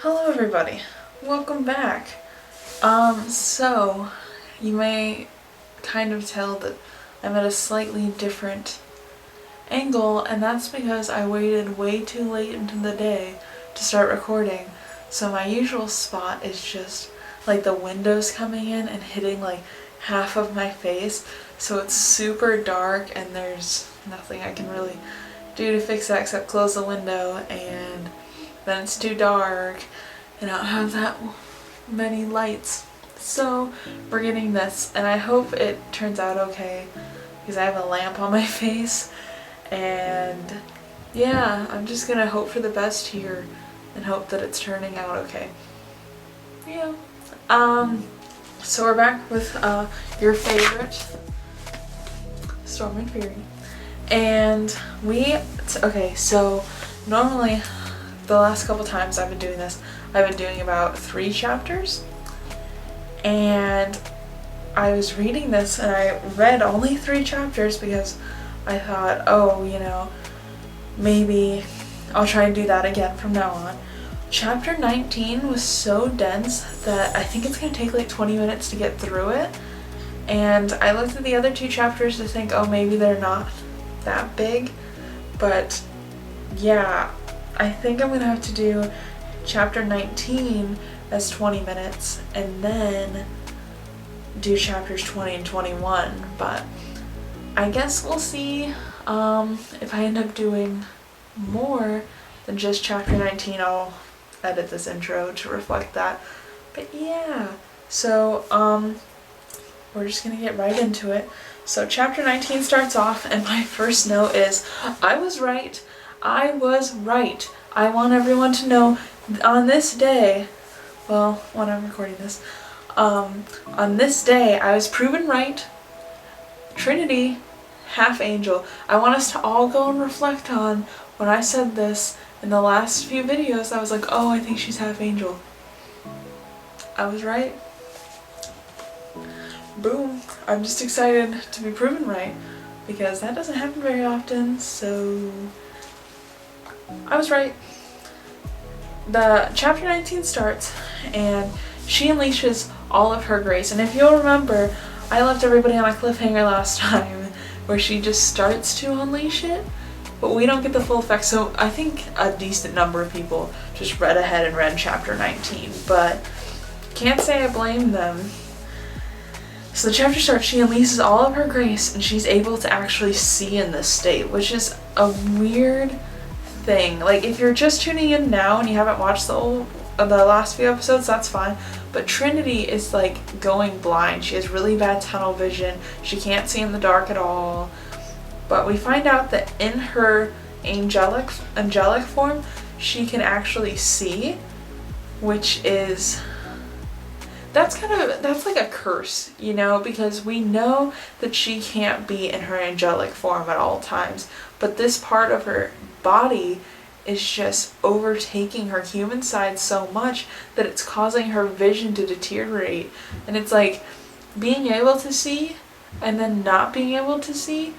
Hello everybody, welcome back. So you may kind of tell that I'm at a slightly different angle, and that's because I waited way too late into the day to start recording. So my usual spot is just like the windows coming in and hitting like half of my face, so it's super dark and there's nothing I can really do to fix that except close the window, and then it's too dark and I don't have that many lights. So we're getting this, and I hope it turns out okay because I have a lamp on my face, and yeah, I'm just gonna hope for the best here and hope that it's turning out okay. Yeah. So we're back with your favorite Storm and Fury. And okay, so normally the last couple times I've been doing this, I've been doing about 3 chapters, and I was reading this and I read only 3 chapters because I thought, oh, maybe I'll try and do that again from now on. Chapter 19 was so dense that I think it's going to take like 20 minutes to get through it, and I looked at the other 2 chapters to think, oh, maybe they're not that big, but yeah, I think I'm gonna have to do chapter 19 as 20 minutes and then do chapters 20 and 21, but I guess we'll see if I end up doing more than just chapter 19. I'll edit this intro to reflect that, but yeah, so we're just gonna get right into it. So chapter 19 starts off, and my first note is, I was right. I was right. I want everyone to know on this day, well, when I'm recording this, on this day I was proven right. Trinity, half angel. I want us to all go and reflect on when I said this in the last few videos. I was like, oh, I think she's half angel. I was right. Boom. I'm just excited to be proven right because that doesn't happen very often, so I was right. The chapter 19 starts and she unleashes all of her grace, and if you'll remember, I left everybody on a cliffhanger last time where she just starts to unleash it, but we don't get the full effect. So I think a decent number of people just read ahead and read chapter 19, but can't say I blame them. So the chapter starts, she unleashes all of her grace and she's able to actually see in this state, which is a weird thing. Like, if you're just tuning in now and you haven't watched the last few episodes, that's fine. But Trinity is like going blind. She has really bad tunnel vision. She can't see in the dark at all. But we find out that in her angelic form, she can actually see, which is, that's like a curse, because we know that she can't be in her angelic form at all times, but this part of her body is just overtaking her human side so much that it's causing her vision to deteriorate. And it's like being able to see and then not being able to see.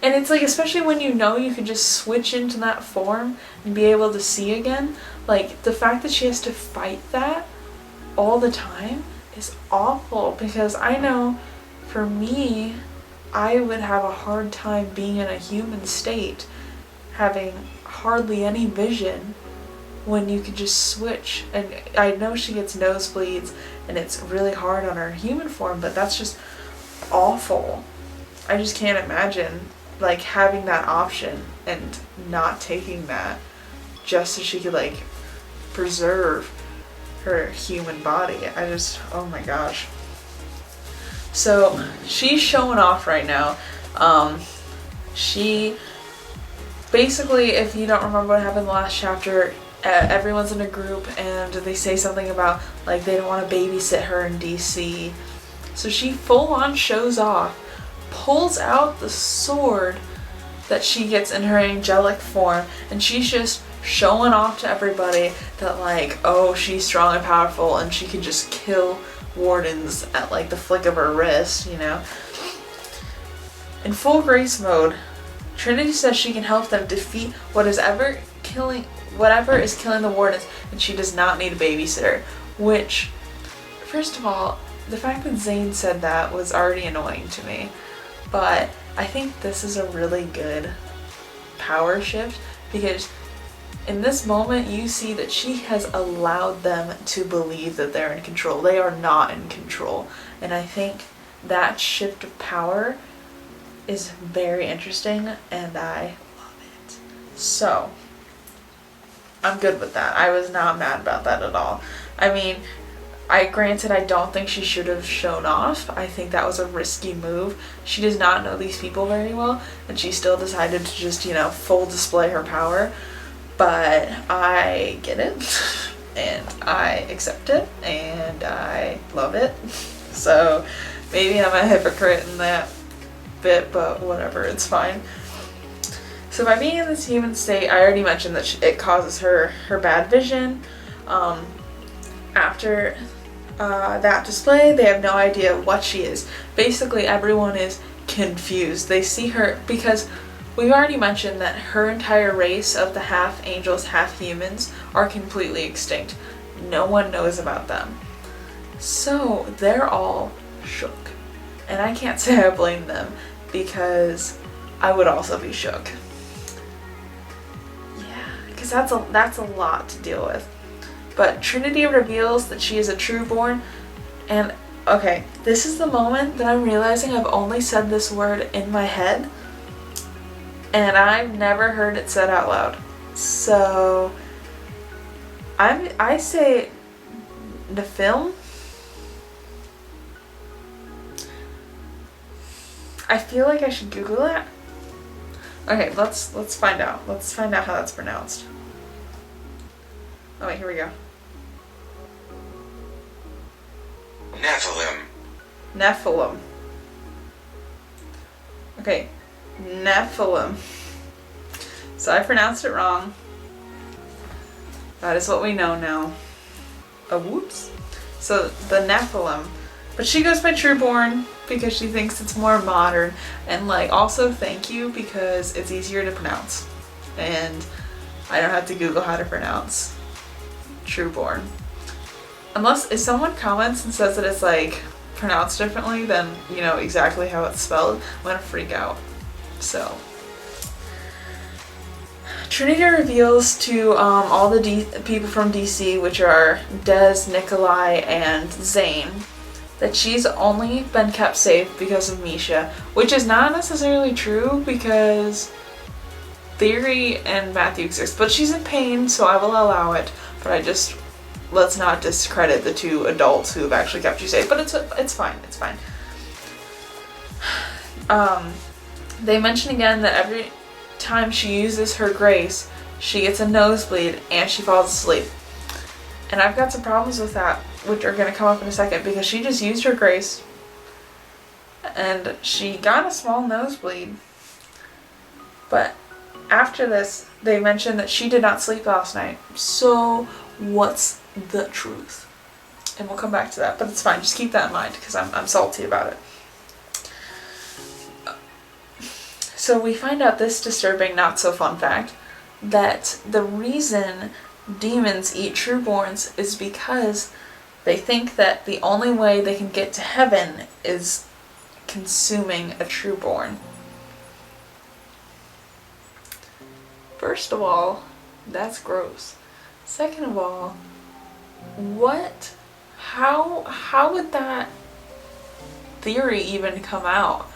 And it's like, especially when you can just switch into that form and be able to see again, like the fact that she has to fight that all the time is awful, because I know for me, I would have a hard time being in a human state, having hardly any vision when you could just switch. And I know she gets nosebleeds and it's really hard on her human form, but that's just awful. I just can't imagine like having that option and not taking that just so she could like preserve her human body. Oh my gosh. So she's showing off right now. She basically, if you don't remember what happened in the last chapter, everyone's in a group and they say something about like they don't want to babysit her in DC. So she full on shows off, pulls out the sword that she gets in her angelic form, and she's just showing off to everybody that like, oh, she's strong and powerful and she can just kill wardens at like the flick of her wrist. In full grace mode, Trinity says she can help them defeat whatever killing whatever is killing the wardens, and she does not need a babysitter. Which, first of all, the fact that Zane said that was already annoying to me. But I think this is a really good power shift, because in this moment you see that she has allowed them to believe that they're in control. They are not in control. And I think that shift of power is very interesting, and I love it. So, I'm good with that. I was not mad about that at all. I mean, granted, I don't think she should have shown off. I think that was a risky move. She does not know these people very well, and she still decided to just, full display her power. But I get it, and I accept it, and I love it. So maybe I'm a hypocrite in that bit, but whatever, it's fine. So by being in this human state, I already mentioned that it causes her bad vision. After that display, they have no idea what she is. Basically, everyone is confused. They see her because we've already mentioned that her entire race of the half angels, half humans are completely extinct. No one knows about them. So they're all shook. And I can't say I blame them, because I would also be shook. Yeah, because that's a lot to deal with. But Trinity reveals that she is a trueborn, and okay, this is the moment that I'm realizing I've only said this word in my head, and I've never heard it said out loud. So I say Nephilim. I feel like I should Google that. Okay, let's find out. Let's find out how that's pronounced. Oh wait, here we go. Nephilim. Nephilim. Okay, Nephilim. So I pronounced it wrong. That is what we know now. Oh, whoops. So the Nephilim. But she goes by Trueborn because she thinks it's more modern. And also thank you, because it's easier to pronounce. And I don't have to Google how to pronounce Trueborn. Unless if someone comments and says that it's pronounced differently than exactly how it's spelled, I'm gonna freak out. So Trinity reveals to all the people from DC, which are Des, Nikolai, and Zane, that she's only been kept safe because of Misha, which is not necessarily true, because Theory and Matthew exist, but she's in pain, so I will allow it. But let's not discredit the two adults who have actually kept you safe. But it's fine. It's fine. They mention again that every time she uses her grace, she gets a nosebleed and she falls asleep. And I've got some problems with that, which are going to come up in a second, because she just used her grace and she got a small nosebleed. But after this, they mentioned that she did not sleep last night. So what's the truth? And we'll come back to that, but it's fine. Just keep that in mind, because I'm salty about it. So we find out this disturbing, not so fun fact, that the reason demons eat trueborns is because they think that the only way they can get to heaven is consuming a trueborn. First of all, that's gross. Second of all, how would that theory even come out?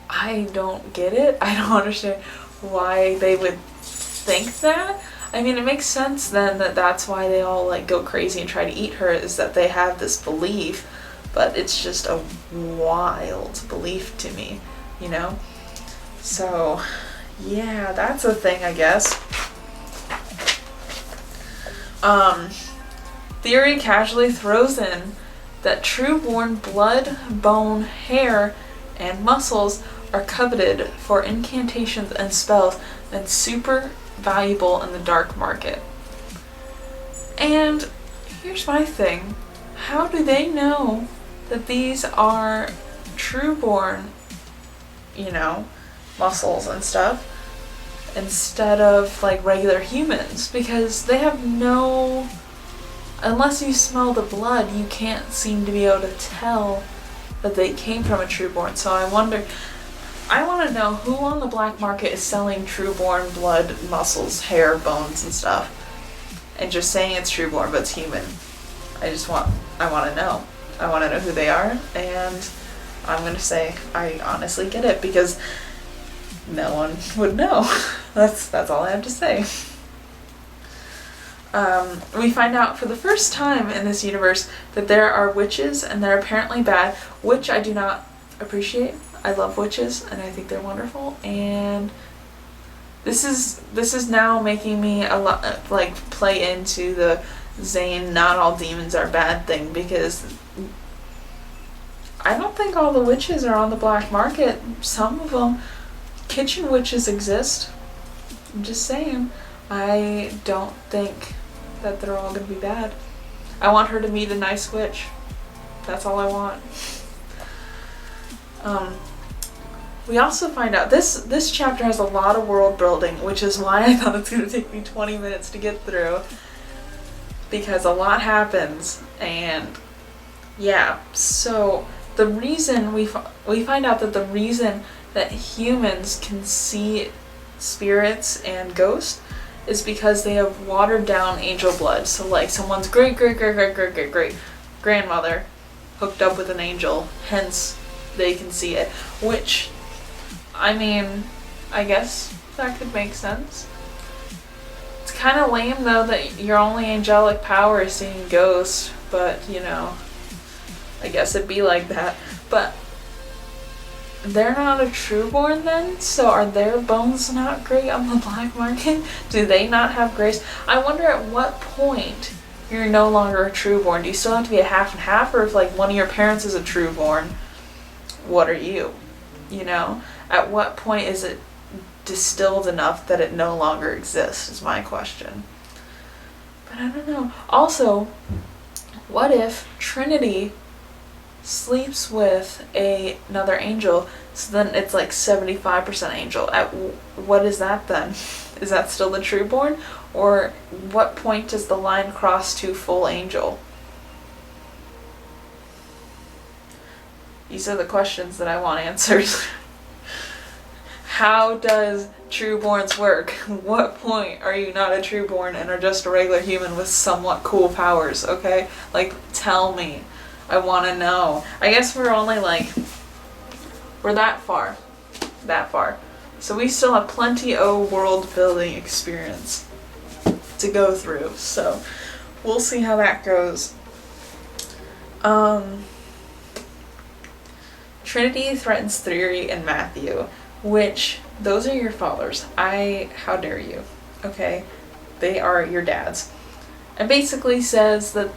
I don't get it. I don't understand why they would think that. I mean, it makes sense then that that's why they all go crazy and try to eat her, is that they have this belief, but it's just a wild belief to me, So, yeah, that's a thing, I guess. Theory casually throws in that trueborn blood, bone, hair, and muscles are coveted for incantations and spells and super valuable in the dark market. And here's my thing. How do they know that these are trueborn, muscles and stuff? instead of like regular humans, because they have no, unless you smell the blood, you can't seem to be able to tell that they came from a trueborn. So I want to know who on the black market is selling trueborn blood, muscles, hair, bones, and stuff, and just saying it's trueborn but it's human. I want to know. I want to know who they are, and I'm going to say I honestly get it, because no one would know. That's all I have to say. We find out for the first time in this universe that there are witches, and they're apparently bad, which I do not appreciate. I love witches, and I think they're wonderful, and this is now making me a lot like play into the Zane not all demons are bad thing, because I don't think all the witches are on the black market. Some of them, kitchen witches exist. I'm just saying. I don't think that they're all going to be bad. I want her to meet a nice witch. That's all I want. We also find out this chapter has a lot of world building, which is why I thought it's going to take me 20 minutes to get through, because a lot happens. And yeah, so the reason we find out that the reason that humans can see spirits and ghosts is because they have watered down angel blood. So like someone's great grandmother hooked up with an angel, hence they can see it. Which, I mean, I guess that could make sense. It's kind of lame though that your only angelic power is seeing ghosts, but you know, I guess it'd be like that. But they're not a trueborn then, so are their bones not great on the black market? Do they not have grace? I wonder at what point you're no longer a trueborn. Do you still have to be a half and half, or if like one of your parents is a trueborn, what are you? You know? At what point is it distilled enough that it no longer exists, is my question. But I don't know. Also, what if Trinity sleeps with another angel, so then it's like 75% angel? At what is that then? Is that still the trueborn? Or what point does the line cross to full angel? These are the questions that I want answered. How does trueborns work? What point are you not a trueborn and are just a regular human with somewhat cool powers, okay? Like, tell me. I want to know. I guess we're only like, we're that far. That far. So we still have plenty of world building experience to go through. So we'll see how that goes. Trinity threatens Theory and Matthew, which, those are your fathers. How dare you, okay? They are your dads. And basically says that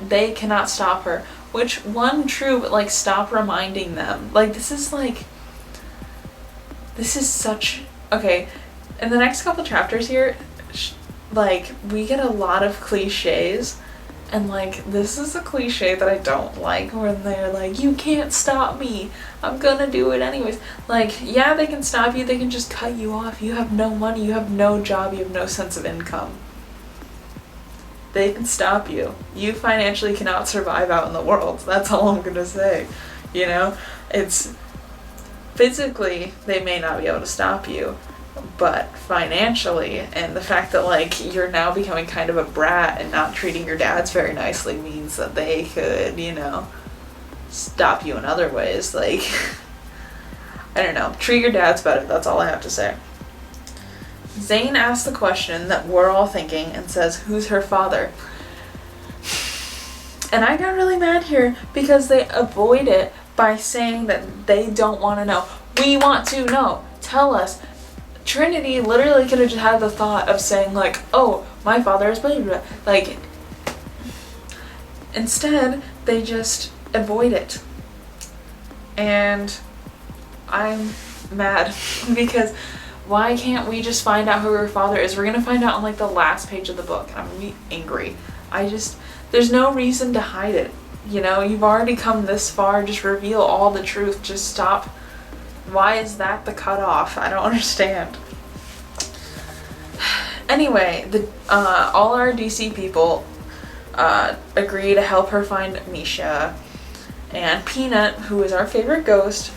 they cannot stop her, which, one, true, but like, stop reminding them. Like, this is such, okay, in the next couple chapters here, like, we get a lot of cliches. And like, this is a cliche that I don't like, when they're like, you can't stop me, I'm gonna do it anyways. Like, yeah, they can stop you, they can just cut you off. You have no money, you have no job, you have no sense of income. They can stop you. You financially cannot survive out in the world. That's all I'm gonna say. You know? It's, physically, they may not be able to stop you, but financially, and the fact that like you're now becoming kind of a brat and not treating your dads very nicely means that they could, you know, stop you in other ways. Like, I don't know, treat your dads better, that's all I have to say. Zane asks the question that we're all thinking and says, who's her father? And I got really mad here because they avoid it by saying that they don't want to know. We want to know, tell us. Trinity literally could have just had the thought of saying like, oh, my father is blah, blah, blah. Like, instead, they just avoid it. And I'm mad because why can't we just find out who her father is? We're going to find out on like the last page of the book, and I'm going to be angry. There's no reason to hide it. You know, you've already come this far, just reveal all the truth, just stop. Why is that the cutoff? I don't understand. Anyway, all our DC people agree to help her find Misha, and Peanut, who is our favorite ghost,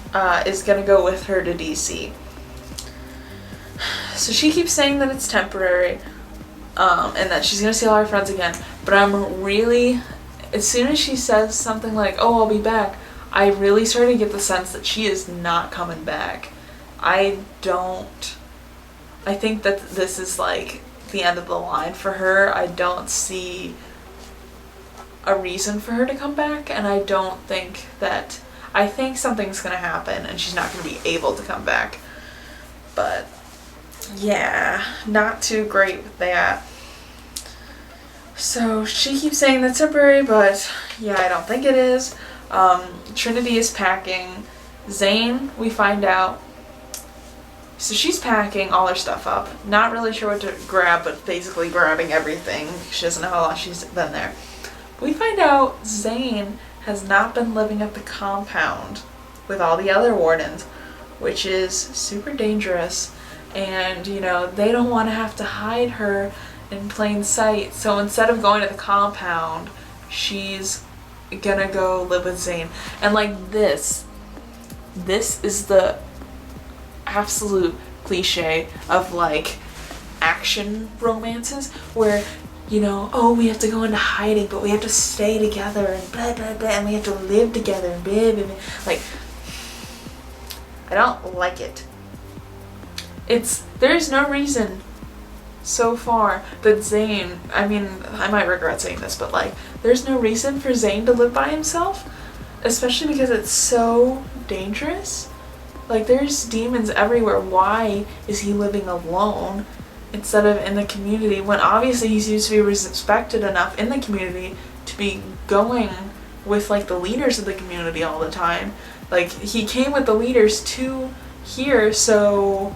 is gonna go with her to DC. So she keeps saying that it's temporary, and that she's gonna see all her friends again, but I'm really, as soon as she says something like, oh, I'll be back, I really started to get the sense that she is not coming back. I think that this is like the end of the line for her. I don't see a reason for her to come back, and I think something's gonna happen and she's not gonna be able to come back. But yeah, not too great with that. So she keeps saying that's temporary, but yeah, I don't think it is. Trinity is packing. Zane, we find out. So she's packing all her stuff up. Not really sure what to grab, but basically grabbing everything. She doesn't know how long she's been there. We find out Zane has not been living at the compound with all the other wardens, which is super dangerous. And, you know, they don't want to have to hide her in plain sight. So instead of going to the compound, she's gonna go live with Zane. And like this is the absolute cliche of like action romances where, you know, oh, we have to go into hiding, but we have to stay together and blah blah blah, and we have to live together and blah blah blah. Like, I don't like it. There's no reason so far that Zane, I mean, I might regret saying this, but like, there's no reason for Zane to live by himself, especially because it's so dangerous. Like, there's demons everywhere. Why is he living alone instead of in the community when obviously he seems to be respected enough in the community to be going with like the leaders of the community all the time? Like, he came with the leaders to here, so...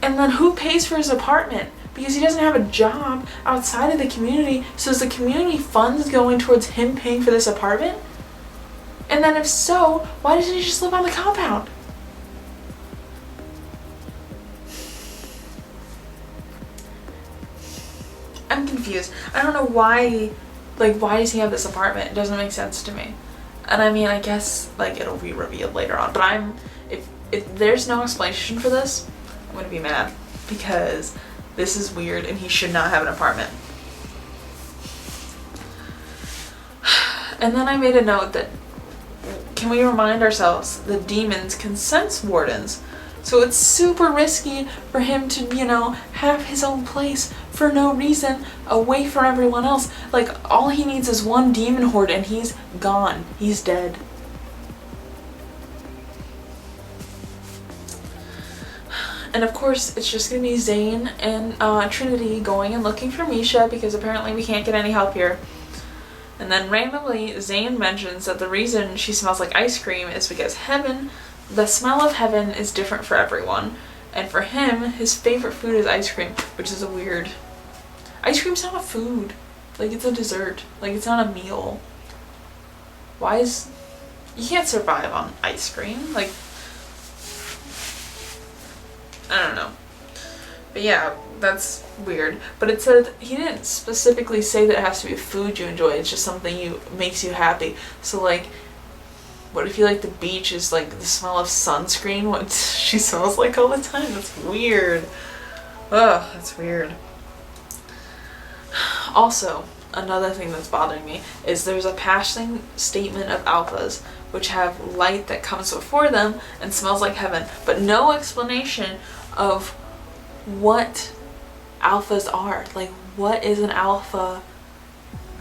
And then who pays for his apartment? Because he doesn't have a job outside of the community, so is the community funds going towards him paying for this apartment? And then if so, why doesn't he just live on the compound? I'm confused. I don't know why, like, why does he have this apartment? It doesn't make sense to me. And I mean, I guess, like, it'll be revealed later on, but if there's no explanation for this, I'm gonna be mad, because this is weird and he should not have an apartment. And then I made a note that, can we remind ourselves that demons can sense wardens? So it's super risky for him to, you know, have his own place for no reason, away from everyone else. Like, all he needs is one demon horde and he's gone. He's dead. And of course, it's just gonna be Zane and Trinity going and looking for Misha, because apparently we can't get any help here. And then randomly, Zane mentions that the reason she smells like ice cream is because the smell of heaven is different for everyone. And for him, his favorite food is ice cream, which is a weird... Ice cream's not a food. Like, it's a dessert. Like, it's not a meal. Why is... You can't survive on ice cream. Like... I don't know. But yeah, that's weird. But it said, he didn't specifically say that it has to be a food you enjoy, it's just something makes you happy. So like, what if you like the beach is like the smell of sunscreen, what she smells like all the time? That's weird. Ugh, that's weird. Also, another thing that's bothering me is there's a passing statement of alphas, which have light that comes before them and smells like heaven, but no explanation of what alphas are. Like, what is an alpha?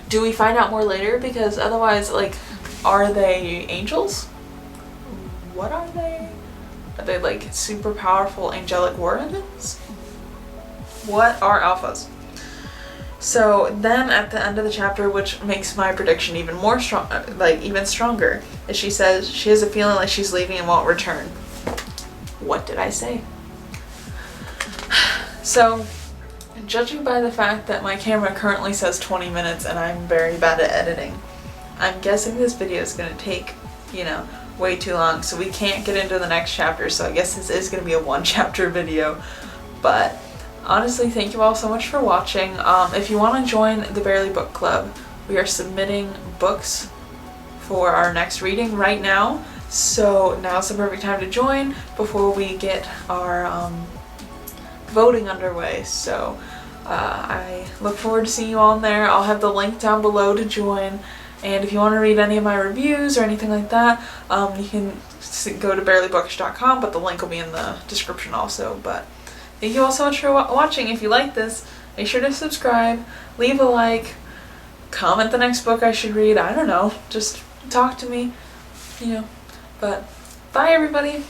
Do we find out more later? Because otherwise, like, are they angels? What are they? Are they like super powerful angelic wardens? What are alphas? So then at the end of the chapter, which makes my prediction even more strong, like even stronger, is she says she has a feeling like she's leaving and won't return. What did I say? So, judging by the fact that my camera currently says 20 minutes and I'm very bad at editing, I'm guessing this video is going to take, you know, way too long, so we can't get into the next chapter, so I guess this is going to be a one chapter video. But honestly, thank you all so much for watching. If you want to join the Barely Book Club, we are submitting books for our next reading right now, so now's the perfect time to join before we get our voting underway. So I look forward to seeing you all in there. I'll have the link down below to join, and if you want to read any of my reviews or anything like that, you can go to barelybookish.com, but the link will be in the description also. But thank you all so much for watching. If you like this, make sure to subscribe, leave a like, comment the next book I should read, I don't know, just talk to me, But bye everybody!